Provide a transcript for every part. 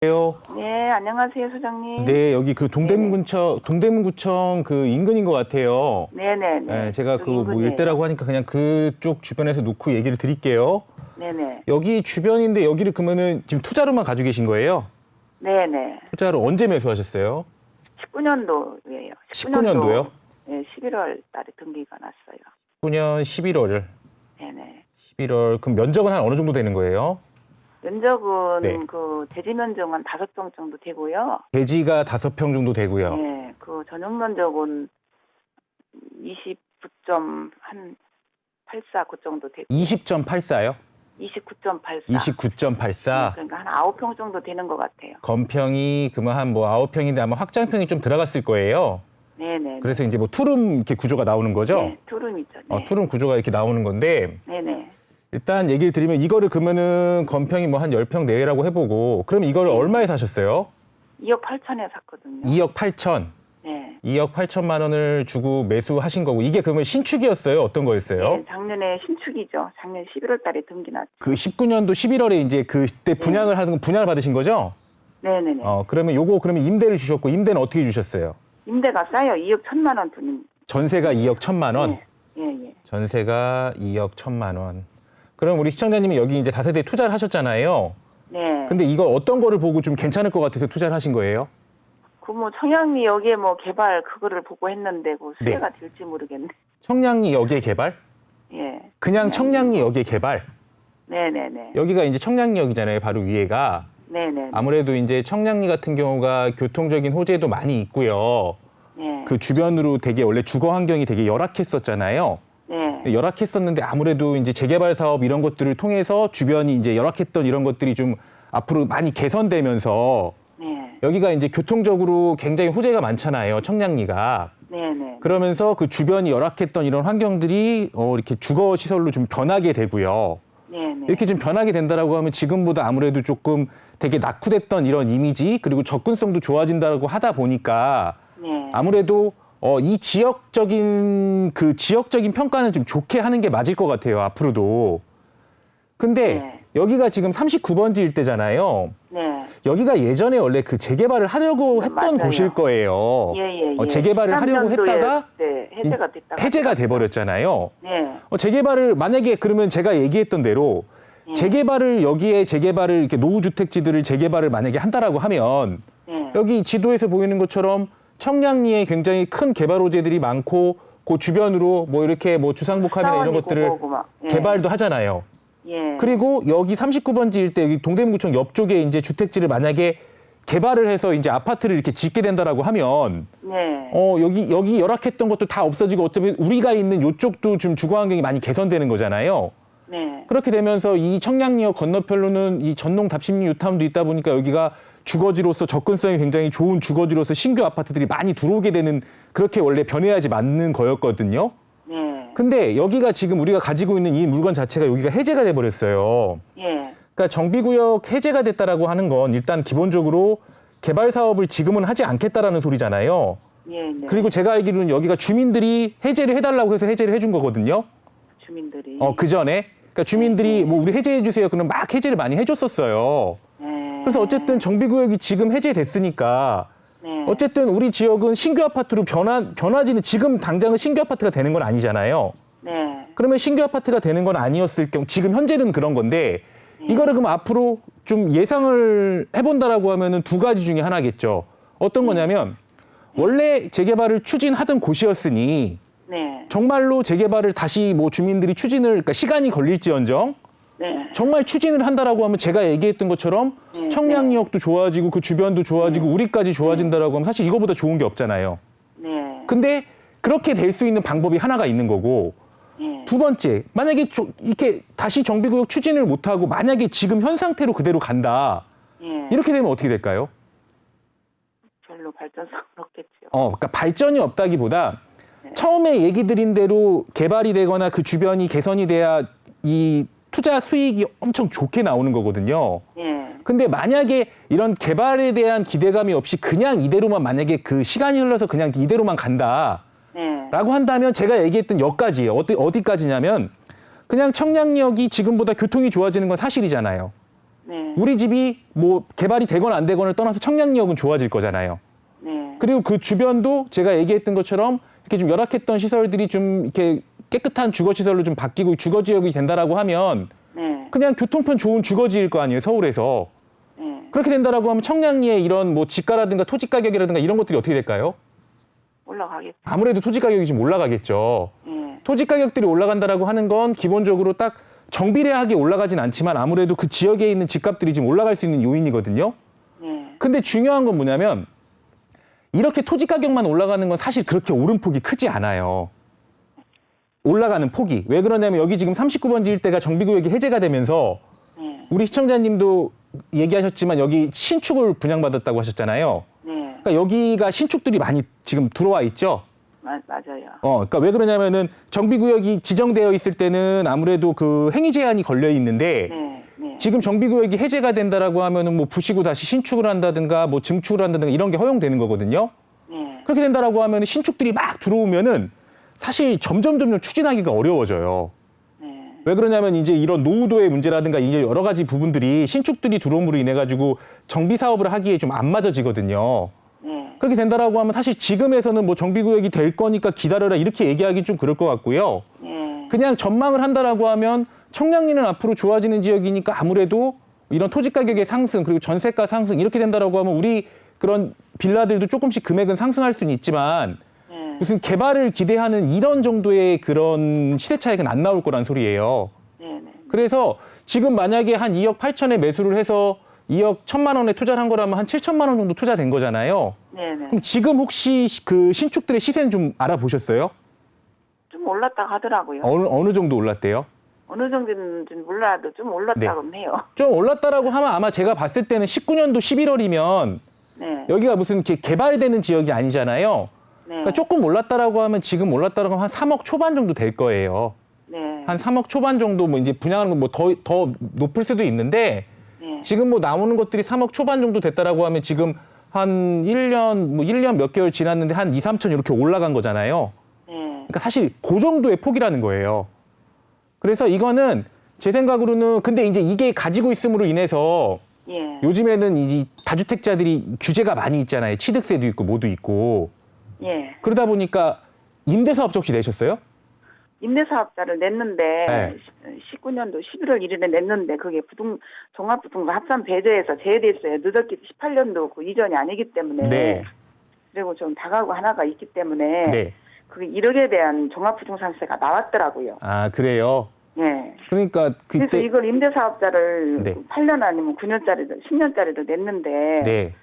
네, 안녕하세요, 소장님. 네, 여기 그 동대문구청 그 인근인 것 같아요. 네네네. 네, 제가 그 뭐 인근이에요. 일대라고 하니까 그냥 그쪽 주변에서 놓고 얘기를 드릴게요. 네네. 여기 주변인데 여기를 그러면은 지금 투자로만 가지고 계신 거예요? 네네. 투자로 언제 매수하셨어요? 19년도예요. 19년도요? 네, 11월 달에 등기가 났어요. 19년 11월. 네네. 11월. 그럼 면적은 한 어느 정도 되는 거예요? 면적은 네. 그 대지 면적은 한 5평 정도 되고요. 대지가 5평 정도 되고요. 네, 그 전용 면적은 29.84 그 정도 되고. 20.84요? 29.84. 29.84. 그러니까 한 9평 정도 되는 것 같아요. 건평이 그러면 한 뭐 9평인데 아마 확장평이 좀 들어갔을 거예요. 네네. 그래서 이제 뭐 투룸 이렇게 구조가 나오는 거죠? 네, 투룸이죠. 네. 투룸 구조가 이렇게 나오는 건데 네네. 일단 얘기를 드리면 이거를 그러면은 건평이 뭐 한 10평 내외라고 해보고 그럼 이거를 얼마에 사셨어요? 2억 8천에 샀거든요. 2억 8천. 네. 2억 8천만 원을 주고 매수하신 거고 이게 그러면 신축이었어요? 어떤 거였어요? 네, 작년에 신축이죠. 작년 11월 달에 등기 났죠. 그 19년도 11월에 이제 그때 분양을 하는 분양을 받으신 거죠? 네네네. 그러면 요거 그러면 임대를 주셨고 임대는 어떻게 주셨어요? 임대가 싸요. 2억 1천만 원 드는. 전세가 2억 1천만 원. 네. 예, 예. 전세가 2억 1천만 원. 그럼 우리 시청자님이 여기 이제 다세대 투자를 하셨잖아요. 네. 근데 이거 어떤 거를 보고 좀 괜찮을 것 같아서 투자를 하신 거예요? 그 뭐 청량리 여기에 뭐 개발 그거를 보고 했는데 그 네. 수혜가 될지 모르겠네. 청량리 역의 개발? 예. 그냥 청량리 역의 개발? 네네네. 여기가 이제 청량리역이잖아요. 바로 위에가. 네네. 아무래도 이제 청량리 같은 경우가 교통적인 호재도 많이 있고요. 네. 그 주변으로 되게 원래 주거 환경이 되게 열악했었잖아요. 네. 열악했었는데 아무래도 이제 재개발 사업 이런 것들을 통해서 주변이 이제 열악했던 이런 것들이 좀 앞으로 많이 개선되면서 네. 여기가 이제 교통적으로 굉장히 호재가 많잖아요. 청량리가. 네네. 그러면서 그 주변이 열악했던 이런 환경들이 이렇게 주거 시설로 좀 변하게 되고요. 네네. 이렇게 좀 변하게 된다라고 하면 지금보다 아무래도 조금 되게 낙후됐던 이런 이미지 그리고 접근성도 좋아진다고 하다 보니까 네. 아무래도 이 지역적인 평가는 좀 좋게 하는 게 맞을 것 같아요. 앞으로도. 근데 네. 여기가 지금 39번지 일대잖아요. 네. 여기가 예전에 원래 그 재개발을 하려고 네, 했던 맞아요. 곳일 거예요. 예, 예, 예. 재개발을 하려고 13년도에 했다가 네, 해제가 됐다가. 해제가 돼버렸잖아요. 네. 재개발을 만약에 그러면 제가 얘기했던 대로 재개발을 이렇게 노후주택지들을 재개발을 만약에 한다라고 하면 네. 여기 지도에서 보이는 것처럼 청량리에 굉장히 큰 개발 호재들이 많고 그 주변으로 뭐 이렇게 뭐 주상복합이나 이런 사원이 것들을 고고고 막. 예. 개발도 하잖아요. 예. 그리고 여기 39번지 일대 여기 동대문구청 옆쪽에 이제 주택지를 만약에 개발을 해서 이제 아파트를 이렇게 짓게 된다라고 하면 네. 여기 열악했던 것도 다 없어지고 어떻게 우리가 있는 이쪽도 좀 주거 환경이 많이 개선되는 거잖아요. 네. 그렇게 되면서 이 청량리역 건너편로는 이 전농 답심리 유타운도 있다 보니까 여기가 주거지로서 접근성이 굉장히 좋은 주거지로서 신규 아파트들이 많이 들어오게 되는 그렇게 원래 변해야지 맞는 거였거든요. 네. 근데 여기가 지금 우리가 가지고 있는 이 물건 자체가 여기가 해제가 돼 버렸어요. 예. 그러니까 정비구역 해제가 됐다라고 하는 건 일단 기본적으로 개발 사업을 지금은 하지 않겠다라는 소리잖아요. 예. 네. 그리고 제가 알기로는 여기가 주민들이 해제를 해달라고 해서 해제를 해준 거거든요. 주민들이. 그 전에. 그러니까 주민들이 뭐 우리 해제해 주세요. 그럼 막 해제를 많이 해줬었어요. 네. 그래서 어쨌든 정비구역이 지금 해제됐으니까 네. 어쨌든 우리 지역은 신규 아파트로 변화지는 지금 당장은 신규 아파트가 되는 건 아니잖아요. 네. 그러면 신규 아파트가 되는 건 아니었을 경우 지금 현재는 그런 건데 이거를 그럼 앞으로 좀 예상을 해본다라고 하면은 두 가지 중에 하나겠죠. 어떤 거냐면 원래 재개발을 추진하던 곳이었으니 네. 정말로 재개발을 다시 뭐 주민들이 그러니까 시간이 걸릴지언정 네. 정말 추진을 한다라고 하면 제가 얘기했던 것처럼 네. 청량리역도 좋아지고 그 주변도 좋아지고 우리까지 좋아진다라고 하면 사실 이거보다 좋은 게 없잖아요. 네. 근데 그렇게 될 수 있는 방법이 하나가 있는 거고 네. 두 번째 만약에 이렇게 다시 정비구역 추진을 못하고 만약에 지금 현 상태로 그대로 간다 예. 이렇게 되면 어떻게 될까요? 별로 발전성은 없겠죠. 그러니까 발전이 없다기보다 처음에 얘기 드린 대로 개발이 되거나 그 주변이 개선이 돼야 이 투자 수익이 엄청 좋게 나오는 거거든요. 예. 근데 만약에 이런 개발에 대한 기대감이 없이 그냥 이대로만 만약에 그 시간이 흘러서 그냥 이대로만 간다라고 네. 한다면 제가 얘기했던 역까지예요. 어디까지냐면 그냥 청량리역이 지금보다 교통이 좋아지는 건 사실이잖아요. 네. 우리 집이 뭐 개발이 되건 안 되건을 떠나서 청량리역은 좋아질 거잖아요. 네. 그리고 그 주변도 제가 얘기했던 것처럼 이렇게 좀 열악했던 시설들이 좀 이렇게 깨끗한 주거 시설로 좀 바뀌고 주거 지역이 된다라고 하면 네. 그냥 교통편 좋은 주거지일 거 아니에요, 서울에서. 네. 그렇게 된다라고 하면 청량리의 이런 뭐 지가라든가 토지 가격이라든가 이런 것들이 어떻게 될까요? 올라가겠죠. 아무래도 토지 가격이 좀 올라가겠죠. 네. 토지 가격들이 올라간다라고 하는 건 기본적으로 딱 정비례하게 올라가진 않지만 아무래도 그 지역에 있는 집값들이 좀 올라갈 수 있는 요인이거든요. 네. 근데 중요한 건 뭐냐면 이렇게 토지 가격만 올라가는 건 사실 그렇게 오름폭이 크지 않아요. 올라가는 폭이. 왜 그러냐면 여기 지금 39번지 일대가 정비구역이 해제가 되면서 네. 우리 시청자님도 얘기하셨지만 여기 신축을 분양받았다고 하셨잖아요. 네. 그러니까 여기가 신축들이 많이 지금 들어와 있죠. 맞아요. 그러니까 왜 그러냐면은 정비구역이 지정되어 있을 때는 아무래도 그 행위 제한이 걸려 있는데 네. 네. 지금 정비구역이 해제가 된다라고 하면은 뭐 부시고 다시 신축을 한다든가 뭐 증축을 한다든가 이런 게 허용되는 거거든요. 네. 그렇게 된다라고 하면은 신축들이 막 들어오면은 사실 점점 추진하기가 어려워져요. 네. 왜 그러냐면 이제 이런 노후도의 문제라든가 이제 여러 가지 부분들이 신축들이 들어옴으로 인해 가지고 정비 사업을 하기에 좀 안 맞아지거든요. 네. 그렇게 된다라고 하면 사실 지금에서는 뭐 정비구역이 될 거니까 기다려라 이렇게 얘기하기 좀 그럴 것 같고요. 네. 그냥 전망을 한다라고 하면 청량리는 앞으로 좋아지는 지역이니까 아무래도 이런 토지 가격의 상승 그리고 전세가 상승 이렇게 된다라고 하면 우리 그런 빌라들도 조금씩 금액은 상승할 수는 있지만 네. 무슨 개발을 기대하는 이런 정도의 그런 시세 차익은 안 나올 거란 소리예요. 네. 네. 그래서 지금 만약에 한 2억 8천에 매수를 해서 2억 1천만 원에 투자를 한 거라면 한 7천만 원 정도 투자된 거잖아요. 네. 네. 그럼 지금 혹시 그 신축들의 시세는 좀 알아보셨어요? 좀 올랐다 하더라고요. 어느 정도 올랐대요? 어느 정도인지 몰라도 좀 올랐다고는 해요. 좀 올랐다라고 하면 아마 제가 봤을 때는 19년도 11월이면 네. 여기가 무슨 이렇게 개발되는 지역이 아니잖아요. 네. 그러니까 조금 올랐다라고 하면 지금 올랐다라고 하면 한 3억 초반 정도 될 거예요. 네. 한 3억 초반 정도 뭐 이제 분양하는 건 뭐 더 높을 수도 있는데 네. 지금 뭐 나오는 것들이 3억 초반 정도 됐다라고 하면 지금 한 1년 몇 개월 지났는데 한 2, 3천 이렇게 올라간 거잖아요. 네. 그러니까 사실 그 정도의 폭이라는 거예요. 그래서 이거는 제 생각으로는 근데 이제 이게 가지고 있음으로 인해서 예. 요즘에는 이 다주택자들이 규제가 많이 있잖아요. 취득세도 있고 뭐도 있고. 예. 그러다 보니까 임대사업자 혹시 내셨어요? 임대사업자를 냈는데 네. 19년도 11월 1일에 냈는데 그게 종합부동산 합산 배제해서 제외됐어요. 늦었기 18년도 그 이전이 아니기 때문에. 네. 그리고 좀 다가구 하나가 있기 때문에 네. 그 1억에 대한 종합부동산세가 나왔더라고요. 아, 그래요? 예. 그러니까 그래서 그때 이걸 임대사업자를 네. 8년 아니면 9년짜리를 10년짜리를 냈는데 네.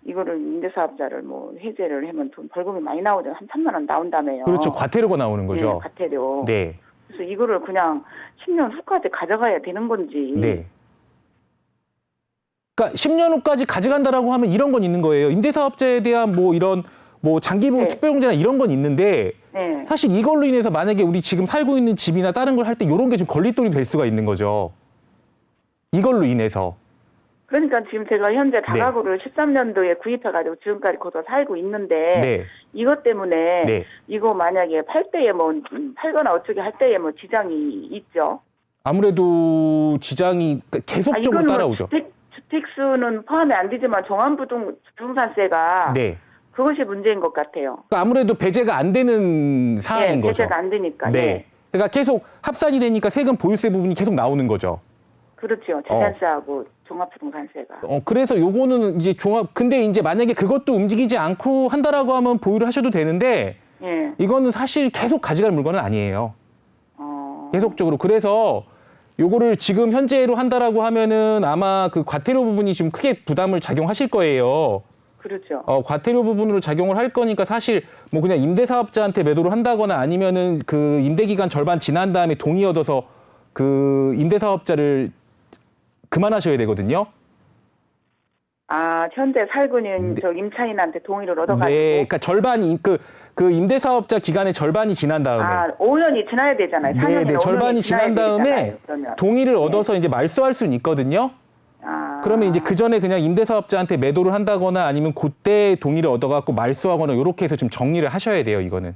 이거를 임대사업자를 뭐 해제를 하면 돈 벌금이 많이 나오잖아요. 한 3만 원 나온다며요. 그렇죠. 과태료가 나오는 예, 거죠. 과태료. 네. 그래서 이거를 그냥 10년 후까지 가져가야 되는 건지. 네. 그러니까 10년 후까지 가져간다라고 하면 이런 건 있는 거예요. 임대사업자에 대한 뭐 이런 뭐 장기보험 네. 특별공제나 이런 건 있는데 네. 사실 이걸로 인해서 만약에 우리 지금 살고 있는 집이나 다른 걸 할 때 이런 게 좀 걸림돌이 될 수가 있는 거죠. 이걸로 인해서. 그러니까 지금 제가 현재 다가구를 13년도에 구입해가지고 지금까지 거기서 살고 있는데 네. 이것 때문에 네. 이거 만약에 팔 때에 뭐 팔거나 어쩌게 할 때에 뭐 지장이 있죠. 아무래도 지장이 계속적으로 이거는 따라오죠. 주택수는 포함이 안 되지만 종합부동산세가 네. 그것이 문제인 것 같아요. 그러니까 아무래도 배제가 안 되는 상황인 예, 거죠. 배제가 안 되니까. 네. 예. 그러니까 계속 합산이 되니까 세금 보유세 부분이 계속 나오는 거죠. 그렇죠. 재산세하고 종합부동산세가. 그래서 요거는 이제 근데 이제 만약에 그것도 움직이지 않고 한다라고 하면 보유를 하셔도 되는데 예. 이거는 사실 계속 가져갈 물건은 아니에요. 계속적으로. 그래서 요거를 지금 현재로 한다라고 하면은 아마 그 과태료 부분이 좀 크게 부담을 작용하실 거예요. 그렇죠. 과태료 부분으로 작용을 할 거니까 사실 뭐 그냥 임대사업자한테 매도를 한다거나 아니면은 그 임대기간 절반 지난 다음에 동의 얻어서 그 임대사업자를 그만하셔야 되거든요. 아, 현재 살고 있는 저 임차인한테 동의를 얻어가지고. 네, 그러니까 절반이 그 임대사업자 기간의 절반이 지난 다음에. 아, 5년이 지나야 되잖아요. 4년이나 네, 절반이 지난 다음에 동의를 얻어서 이제 말소할 수는 있거든요. 아. 그러면 이제 그 전에 그냥 임대사업자한테 매도를 한다거나 아니면 그때 동의를 얻어갖고 말소하거나 이렇게 해서 좀 정리를 하셔야 돼요, 이거는.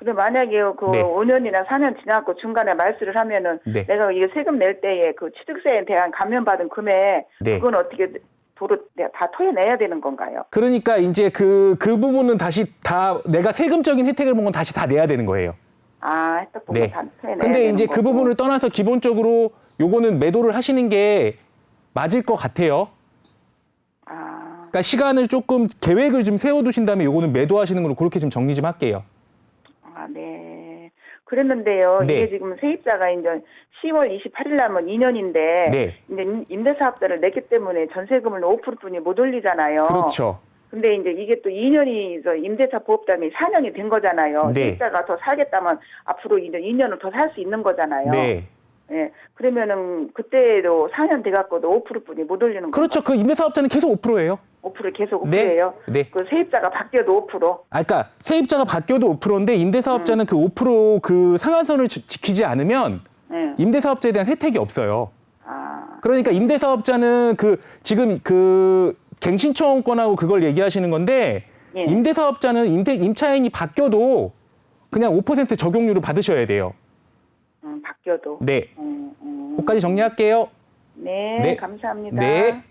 근데 만약에 그 네. 5년이나 4년 지나고 중간에 말소를 하면은 네. 내가 이게 세금 낼 때에 그 취득세에 대한 감면받은 금액 네. 그건 어떻게 도로 다 토해내야 되는 건가요? 그러니까 이제 그 부분은 다시 다 내가 세금적인 혜택을 본 건 다시 다 내야 되는 거예요. 아, 혜택 보고 네. 다 토해내야 근데 되는 이제 그 거고. 부분을 떠나서 기본적으로 요거는 매도를 하시는 게 맞을 것 같아요. 아, 그러니까 시간을 조금 계획을 좀 세워두신 다음에 요거는 매도하시는 걸로 그렇게 좀 정리 좀 할게요. 아, 네. 그랬는데요. 네. 이게 지금 세입자가 이제 10월 28일 나면 2년인데 네. 이제 임대사업자를 냈기 때문에 전세금을 5%뿐이 못 올리잖아요. 그렇죠. 근데 이제 이게 또 2년이 임대차 보호법이 4년이 된 거잖아요. 네. 세입자가 더 살겠다면 앞으로 이제 2년을 더 살 수 있는 거잖아요. 네. 예. 그러면은 그때도 4년 돼 갖고도 5%뿐이 못 올리는 그렇죠. 그 임대사업자는 계속 5%예요. 5% 계속 네. 5%예요. 네. 그 세입자가 바뀌어도 5%. 아, 그러니까 세입자가 바뀌어도 5%인데 임대사업자는 그 5% 상한선을 지키지 않으면 예. 임대사업자에 대한 혜택이 없어요. 아. 그러니까 임대사업자는 지금 갱신청원권하고 그걸 얘기하시는 건데 예. 임대사업자는 임차인이 바뀌어도 그냥 5% 적용률을 받으셔야 돼요. 바뀌어도. 네. 그까지 정리할게요. 네, 네. 감사합니다. 네.